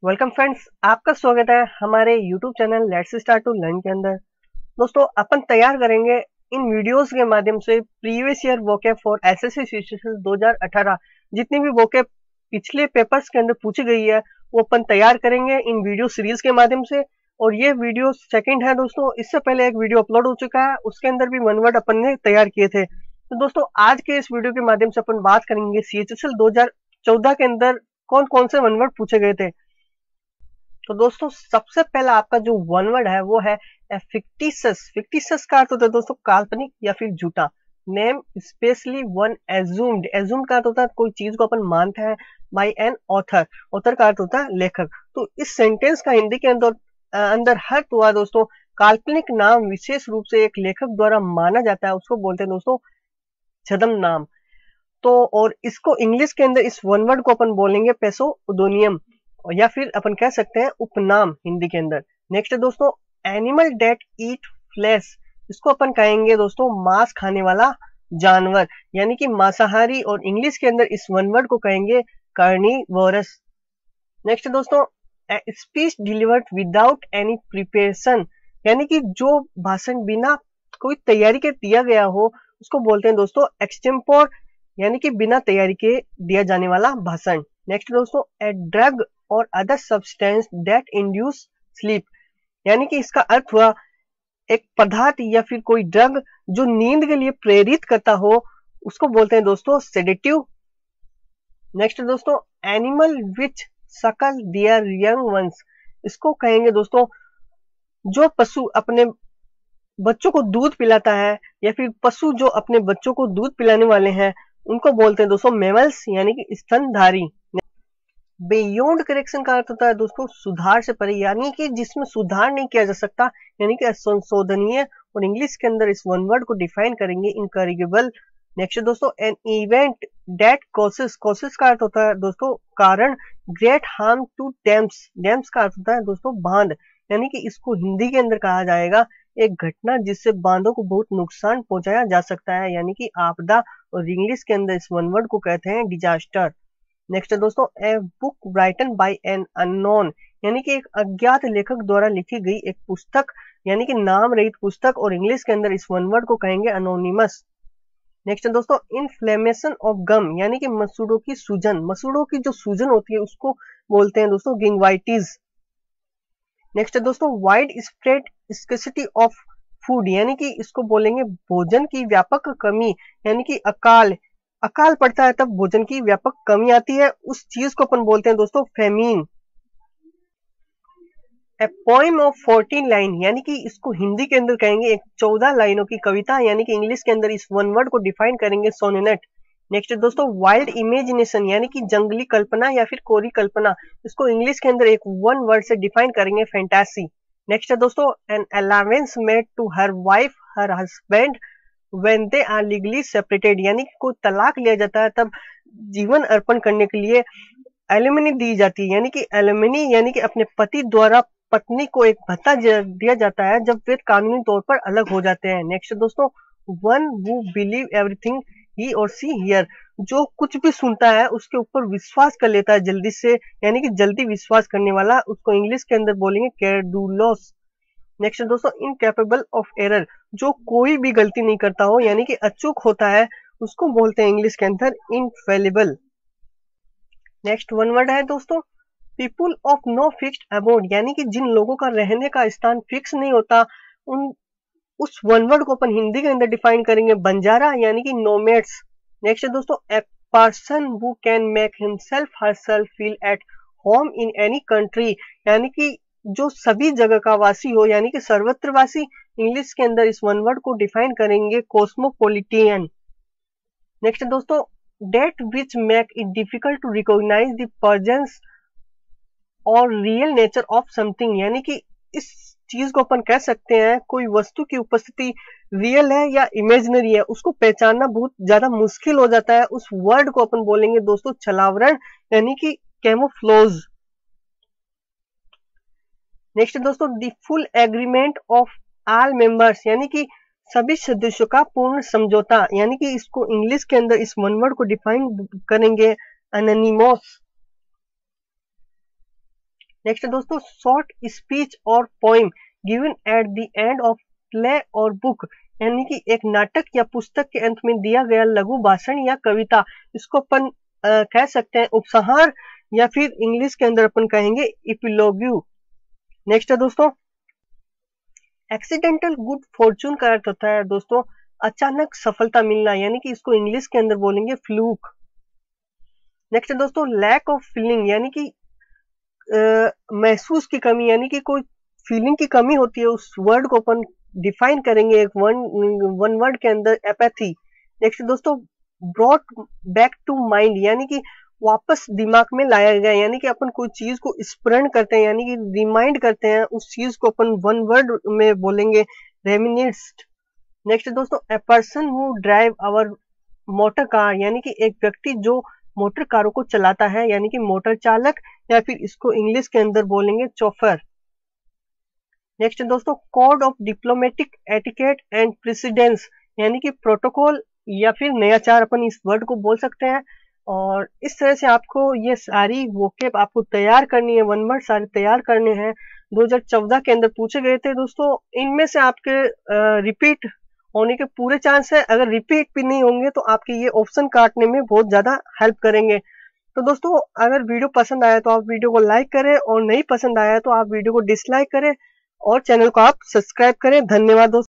Welcome friends, आपका स्वागत है हमारे YouTube channel let's start to learn के अंदर। दोस्तों, अपन तैयार करेंगे इन वीडियोस के माध्यम से previous year vocab for SSC CGL 2018। जितनी भी वोकैब पिछले पेपर्स के अंदर पूछी गई है वो अपन तैयार करेंगे इन वीडियो सीरीज के माध्यम से। और ये वीडियो सेकंड है दोस्तों। इससे पहले एक वीडियो अपलोड हो चुका है, उसके अंदर भी वन वर्ड अपन ने तैयार किए थे। तो दोस्तों, आज के इस वीडियो के माध्यम से अपन बात करेंगे सीजीएल 2014 के अंदर कौन कौन से वन वर्ड पूछे गए थे। तो दोस्तों, सबसे पहला आपका जो वन वर्ड है वो है फिक्टिशियस। फिक्टिशियस का अर्थ होता है दोस्तों काल्पनिक या फिर झूठा। Name specially one assumed. Assumed का अर्थ होता है कोई चीज को अपन मानते हैं। Bye an author. ऑथर का अर्थ होता है लेखक। तो इस सेंटेंस का हिंदी के अंदर अर्थ हुआ दोस्तों काल्पनिक नाम विशेष रूप से एक लेखक द्वारा माना जाता है, उसको बोलते हैं दोस्तों छद्म नाम। तो और इसको इंग्लिश के अंदर इस वन वर्ड को अपन बोलेंगे पेसोडोनियम, या फिर अपन कह सकते हैं उपनाम हिंदी के अंदर। नेक्स्ट है दोस्तों एनिमल डेट ईट फ्लैश। इसको अपन कहेंगे दोस्तों मांस खाने वाला जानवर, यानी कि मांसाहारी। और इंग्लिश के अंदर इस वन वर्ड को कहेंगे कार्निवोरस। नेक्स्ट दोस्तों speech delivered without any preparation, यानी कि जो भाषण बिना कोई तैयारी के दिया गया हो उसको बोलते हैं दोस्तों एक्सटेम्पोर, यानी कि बिना तैयारी के दिया जाने वाला भाषण। नेक्स्ट दोस्तों ए ड्रग और other substance that induce sleep, यानी कि इसका अर्थ हुआ एक पदार्थ या फिर कोई ड्रग जो नींद के लिए प्रेरित करता हो, उसको बोलते हैं दोस्तों सेडेटिव। नेक्स्ट दोस्तों एनिमल विच सकल देयर यंग वंस। इसको कहेंगे दोस्तों जो पशु अपने बच्चों को दूध पिलाता है, या फिर पशु जो अपने बच्चों को दूध पिलाने वाले हैं, उनको बोलते हैं दोस्तों मेमल्स, यानी कि स्तनधारी। बियॉन्ड करेक्शन का अर्थ होता है दोस्तों सुधार से परे, यानी कि जिसमें सुधार नहीं किया जा सकता, यानी कि असंशोधनीय। और इंग्लिश के अंदर इस वन वर्ड को डिफाइन करेंगे इनकरेक्टेबल। नेक्स्ट दोस्तों an event that causes. Causes का अर्थ होता है दोस्तों कारण। Great harm to dams. Dams का अर्थ होता है दोस्तों बांध, यानी कि इसको हिंदी के अंदर कहा जाएगा एक घटना जिससे बांधों को बहुत नुकसान पहुंचाया जा सकता है, यानी कि आपदा। और इंग्लिश के अंदर इस वन वर्ड को कहते हैं डिजास्टर। नेक्स्ट है दोस्तों a book written by an unknown, यानी कि एक अज्ञात लेखक द्वारा लिखी गई एक पुस्तक, यानी कि नाम रहित पुस्तक। और इंग्लिश के अंदर इस वन वर्ड को कहेंगे अनोनिमस। नेक्स्ट है दोस्तों इन्फ्लेमेशन ऑफ गम, यानी कि मसूड़ों की सूजन। मसूड़ों की जो सूजन होती है उसको बोलते हैं दोस्तों गिंगवाइटिस। नेक्स्ट है दोस्तों wide spread scarcity of food, यानी कि इसको बोलेंगे भोजन की व्यापक कमी, यानी कि अकाल पड़ता है तब भोजन की व्यापक कमी आती है, उस चीज को अपन बोलते हैं दोस्तों famine. A poem of 14 line, यानी कि इसको हिंदी के अंदर कहेंगे एक 14 लाइनों की कविता, यानी कि इंग्लिश के अंदर इस वन वर्ड को डिफाइन करेंगे सोनेट। नेक्स्ट दोस्तों वाइल्ड इमेजिनेशन, यानी कि जंगली कल्पना या फिर कोरी कल्पना, इसको इंग्लिश के अंदर एक वन वर्ड से डिफाइन करेंगे फैंटासी। नेक्स्ट है दोस्तों an allowance made to her wife her husband when they are legally separated, यानी कि कोई तलाक लिया जाता है तब जीवन अर्पण करने के लिए एलिमनी दी जाती है, यानी कि एलिमनी यानी कि अपने पति द्वारा पत्नी को एक भत्ता दिया जाता है जब वे कानूनी तौर पर अलग हो जाते हैं। नेक्स्ट दोस्तों one who believe everything he और सी हियर, जो कुछ भी सुनता है उसके ऊपर विश्वास कर लेता है जल्दी से, यानी कि जल्दी विश्वास करने वाला, उसको इंग्लिश के अंदर बोलेंगे क्रेडुलोस। नेक्स्ट दोस्तों इनकैपेबल ऑफ एरर, जो कोई भी गलती नहीं करता हो, यानी कि अचूक होता है, उसको बोलते हैं इंग्लिश के अंदर इनफेलिबल। नेक्स्ट वन वर्ड है दोस्तों people of no fixed abode, यानी कि जिन लोगों का रहने का स्थान फिक्स नहीं होता, उस वन वर्ड को अपन हिंदी के अंदर डिफाइन करेंगे बंजारा, यानी कि नोमैड्स। नेक्स्ट है दोस्तों a person who can make himself herself feel at home in any country, यानी कि जो सभी जगह का वासी हो, यानी कि सर्वत्रवासी। इंग्लिश के अंदर इस वन वर्ड को डिफाइन करेंगे कॉस्मोपोलिटियन। नेक्स्ट दोस्तों that which make it difficult to recognise the presence और रियल नेचर ऑफ समथिंग, यानी कि इस चीज को अपन कह सकते हैं कोई वस्तु की उपस्थिति रियल है या इमेजिनरी है, उसको पहचानना बहुत ज्यादा मुश्किल हो जाता है, उस वर्ड को अपन बोलेंगे दोस्तों छलावरण, यानी कि कैमोफ्लोज। नेक्स्ट दोस्तों the full agreement of all members, यानी कि सभी सदस्यों का पूर्ण समझौता, यानी कि इसको इंग्लिश के अंदर इस वन वर्ड को डिफाइन करेंगे एनोनिमस। नेक्स्ट दोस्तों, शॉर्ट स्पीच और poem given at the end of play और बुक, यानी कि एक नाटक या पुस्तक के अंत में दिया गया लघु भाषण या कविता, इसको अपन कह सकते हैं उपसंहार, या फिर इंग्लिश के अंदर अपन कहेंगे इपिलोग्यू। नेक्स्ट है दोस्तों, एक्सीडेंटल गुड फॉर्चून का अर्थ होता है दोस्तों अचानक सफलता मिलना, यानी कि इसको इंग्लिश के अंदर बोलेंगे फ्लूक। नेक्स्ट है दोस्तों, लैक ऑफ फीलिंग, यानी कि महसूस की कमी, यानी कि कोई फीलिंग की कमी होती है, उस वर्ड को अपन डिफाइन करेंगे एक वन वर्ड के अंदर, एपैथी। नेक्स्ट दोस्तों, ब्रॉट बैक टू माइंड, यानी कि वापस दिमाग में लाया गया, यानी कि अपन कोई चीज को स्मरण करते हैं, यानी कि रिमाइंड करते हैं, उस चीज को अपन वन वर्ड में बोलेंगे रेमिनिस्ट। नेक्स्ट दोस्तों, a person who drive our motor car, यानी कि एक व्यक्ति जो मोटर कारों को चलाता है, यानी कि मोटर चालक, या फिर इसको इंग्लिश के अंदर बोलेंगे चौफर। नेक्स्ट दोस्तों, code of diplomatic etiquette and precedence, यानी कि प्रोटोकॉल या फिर नयाचार, अपन इस वर्ड को बोल सकते हैं। और इस तरह से आपको ये सारी वोकेब आपको तैयार करनी है, वन वर्ड सारे तैयार करने हैं, 2014 के अंदर पूछे गए थे दोस्तों। इनमें से आपके रिपीट होने के पूरे चांस है, अगर रिपीट भी नहीं होंगे तो आपके ये ऑप्शन काटने में बहुत ज्यादा हेल्प करेंगे। तो दोस्तों, अगर वीडियो पसंद आया तो आप वीडियो को लाइक करें, और नहीं पसंद आया तो आप वीडियो को डिसलाइक करें, और चैनल को आप सब्सक्राइब करें। धन्यवाद दोस्तों।